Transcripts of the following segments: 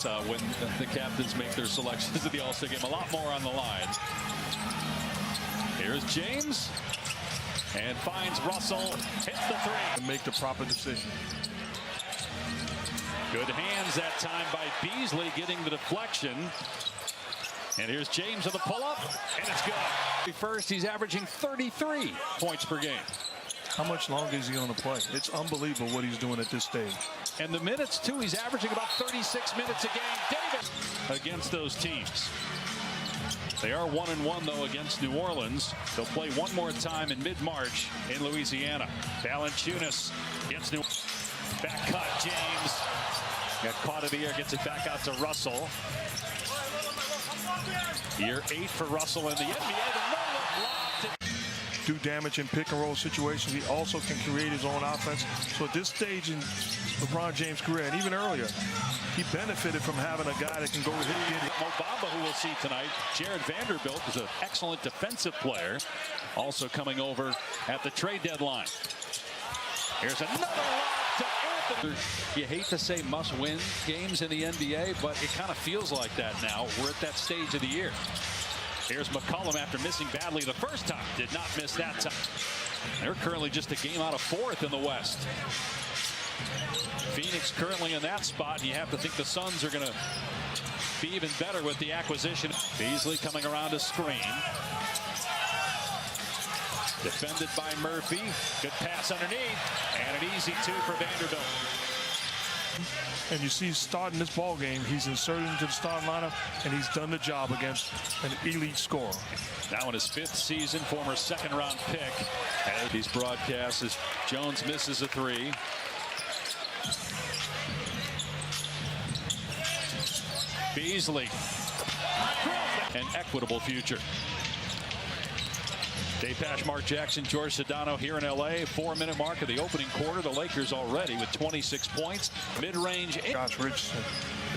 when the captains make their selections of the All-Star game. A lot more on the line. Here's James. And finds Russell. Hits the three. And make the proper decision. Good hands that time by Beasley, getting the deflection. And here's James with the pull-up, and it's good. First, he's averaging 33 points per game. How much longer is he going to play? It's unbelievable what he's doing at this stage. And the minutes, too, he's averaging about 36 minutes a game. Davis against those teams. They are 1-1, though, against New Orleans. They'll play one more time in mid-March in Louisiana. Valanciunas gets New back cut. James got caught in the air, gets it back out to Russell. Year 8 for Russell in the NBA. The no-look lob to do damage in pick and roll situations. He also can create his own offense. So at this stage in LeBron James' career, and even earlier, he benefited from having a guy that can go hit it. Mobamba, who we'll see tonight. Jared Vanderbilt is an excellent defensive player, also coming over at the trade deadline. Here's another lob to Anthony. You hate to say must-win games in the NBA, but it kind of feels like that now. We're at that stage of the year. Here's McCollum after missing badly the first time. Did not miss that time. They're currently just a game out of 4th in the West. Phoenix currently in that spot, and you have to think the Suns are going to be even better with the acquisition. Beasley coming around a screen. Defended by Murphy. Good pass underneath, and an easy 2 for Vanderbilt. And you see, starting this ball game, he's inserted into the starting lineup, and he's done the job against an elite scorer. Now in his 5th season, former second-round pick. At these broadcasts as Jones misses a 3. Beasley. An equitable future. Dave Pasch, Mark Jackson, George Sedano here in L.A. 4-minute mark of the opening quarter. The Lakers already with 26 points. Mid-range. Josh Richardson,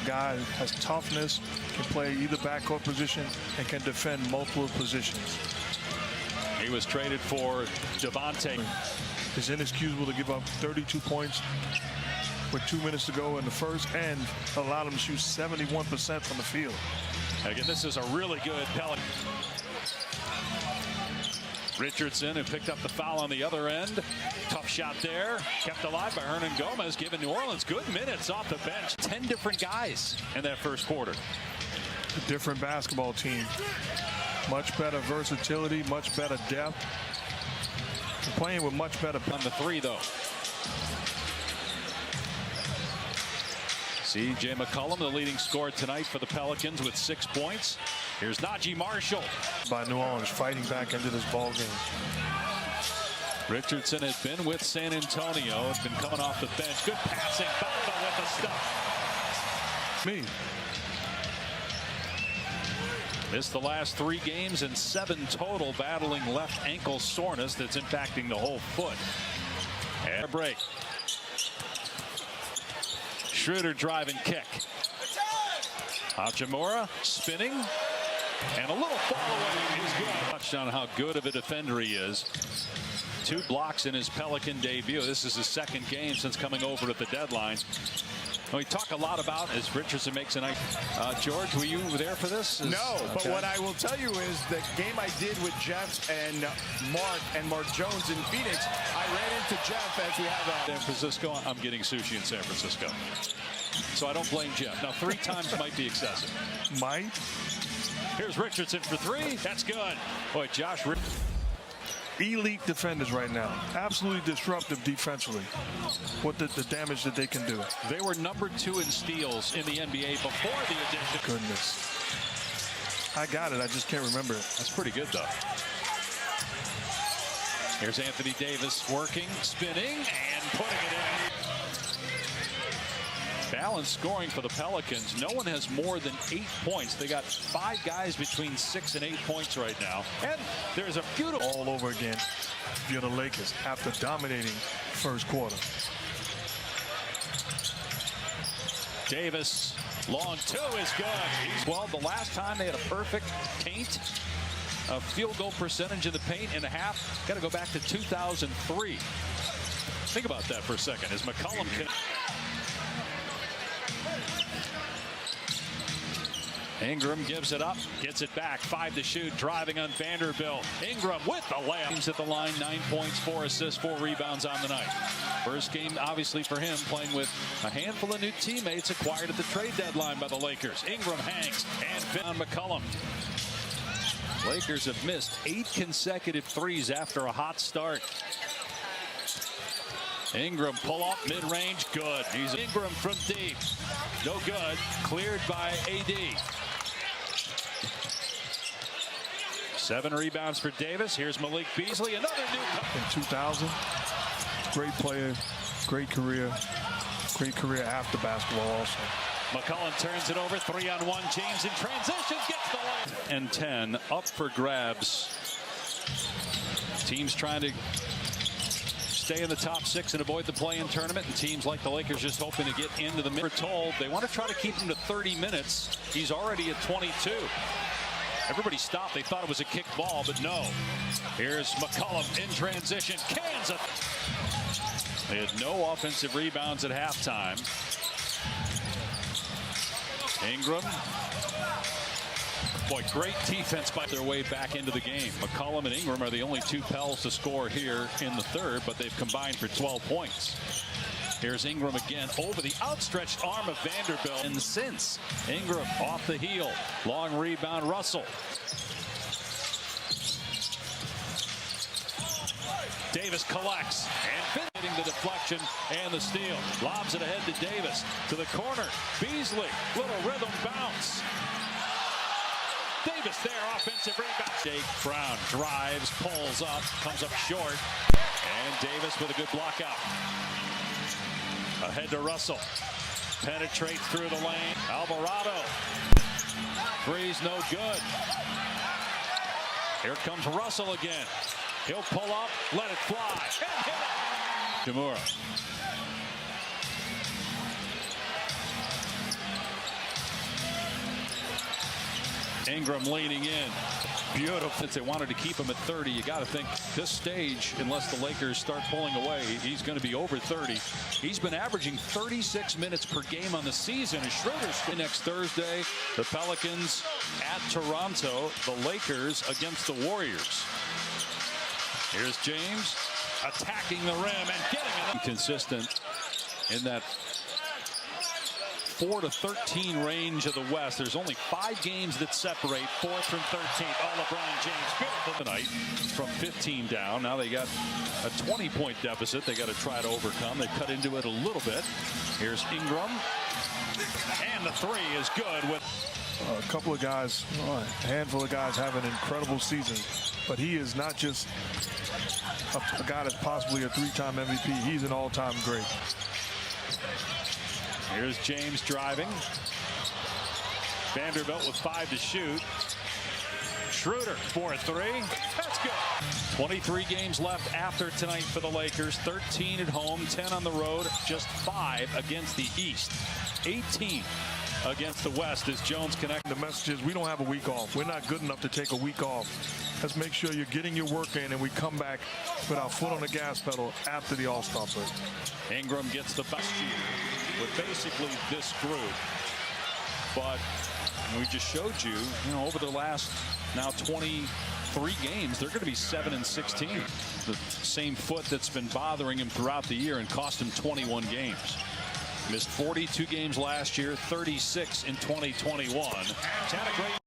a guy who has toughness, can play either backcourt position, and can defend multiple positions. He was traded for Devontae. It's inexcusable to give up 32 points with 2 minutes to go in the first, and allowed him to shoot 71% from the field. Again, this is a really good Pelican. Richardson, who picked up the foul on the other end. Tough shot there. Kept alive by Hernan Gomez, giving New Orleans good minutes off the bench. 10 different guys in that first quarter. A different basketball team. Much better versatility, much better depth. They're playing with much better. On the 3, though. C.J. McCollum, the leading scorer tonight for the Pelicans with 6 points. Here's Najee Marshall. By New Orleans, fighting back into this ball game. Richardson had been with San Antonio. Has been coming off the bench. Good passing. Bamba with the stuff. Missed the last 3 games and 7 total, battling left ankle soreness that's impacting the whole foot. And a break. Schroeder drive and kick. Hachimura spinning. And a little fall away is good. Touched on how good of a defender he is. 2 blocks in his Pelican debut. This is his 2nd game since coming over at the deadline. We talk a lot about as Richardson makes a nice. George, were you there for this? No, but what I will tell you is the game I did with Jeff and Mark Jones in Phoenix, I ran into Jeff as we have a San Francisco. I'm getting sushi in San Francisco, so I don't blame Jeff. Now 3 times might be excessive. Might. Here's Richardson for 3. That's good. Boy, Josh. Elite defenders right now. Absolutely disruptive defensively. What the damage that they can do. They were number 2 in steals in the NBA before the addition. Goodness. I got it. I just can't remember it. That's pretty good, though. Here's Anthony Davis working, spinning, and putting it in. Balanced scoring for the Pelicans. No one has more than 8 points. They got 5 guys between 6 and 8 points right now. And there's a beautiful all over again. If you're the Lakers after dominating first quarter. Davis, long 2 is good. Well, the last time they had a perfect paint, a field goal percentage in the paint in a half, got to go back to 2003. Think about that for a second. As McCollum can. Ingram gives it up, gets it back, 5 to shoot, driving on Vanderbilt. Ingram with the layup. He's at the line, 9 points, 4 assists, 4 rebounds on the night. First game, obviously, for him, playing with a handful of new teammates acquired at the trade deadline by the Lakers. Ingram hangs and on McCollum. Lakers have missed 8 consecutive threes after a hot start. Ingram pull up mid-range, good. He's Ingram from deep, no good. Cleared by AD. 7 rebounds for Davis. Here's Malik Beasley, another new. In 2000, great player, great career after basketball also. McCollum turns it over, 3-on-1. James in transition, gets the layup. And 10 up for grabs. Teams trying to stay in the top 6 and avoid the play-in tournament, and teams like the Lakers just hoping to get into the. We're told they want to try to keep him to 30 minutes. He's already at 22. Everybody stopped. They thought it was a kick ball, but no. Here's McCollum in transition. Cans it. They had no offensive rebounds at halftime. Ingram. Boy, great defense by their way back into the game. McCollum and Ingram are the only 2 Pels to score here in the third, but they've combined for 12 points. Here's Ingram again over the outstretched arm of Vanderbilt. And since Ingram off the heel, long rebound, Russell. Davis collects and fitting the deflection and the steal. Lobs it ahead to Davis to the corner. Beasley, little rhythm bounce. Davis there, offensive rebound. Jake Brown drives, pulls up, comes up short. And Davis with a good block out. Ahead to Russell. Penetrates through the lane. Alvarado. Three's no good. Here comes Russell again. He'll pull up, let it fly. And hit it. Jamura. Ingram leaning in. Beautiful. Since they wanted to keep him at 30, you got to think this stage, unless the Lakers start pulling away, he's going to be over 30. He's been averaging 36 minutes per game on the season. Schroeder's next Thursday, the Pelicans at Toronto, the Lakers against the Warriors. Here's James attacking the rim and getting it. Consistent in that 4 to 13 range of the West. There's only 5 games that separate 4th from 13th. Oh, LeBron James beautiful tonight from 15 down. Now they got a 20-point deficit they got to try to overcome. They cut into it a little bit. Here's Ingram. And the 3 is good with a couple of guys, a handful of guys have an incredible season, but he is not just a guy that's possibly a 3-time MVP. He's an all-time great. Here's James driving. Vanderbilt with 5 to shoot. Schroeder for a 3. That's good. 23 games left after tonight for the Lakers. 13 at home, 10 on the road, just 5 against the East. 18 against the West as Jones connects. The message is we don't have a week off. We're not good enough to take a week off. Let's make sure you're getting your work in and we come back with our foot on the gas pedal after the All-Star break. Ingram gets the best year with basically this group. But we just showed you, over the last now 23 games, they're going to be 7-16. The same foot that's been bothering him throughout the year and cost him 21 games. Missed 42 games last year, 36 in 2021. Had a great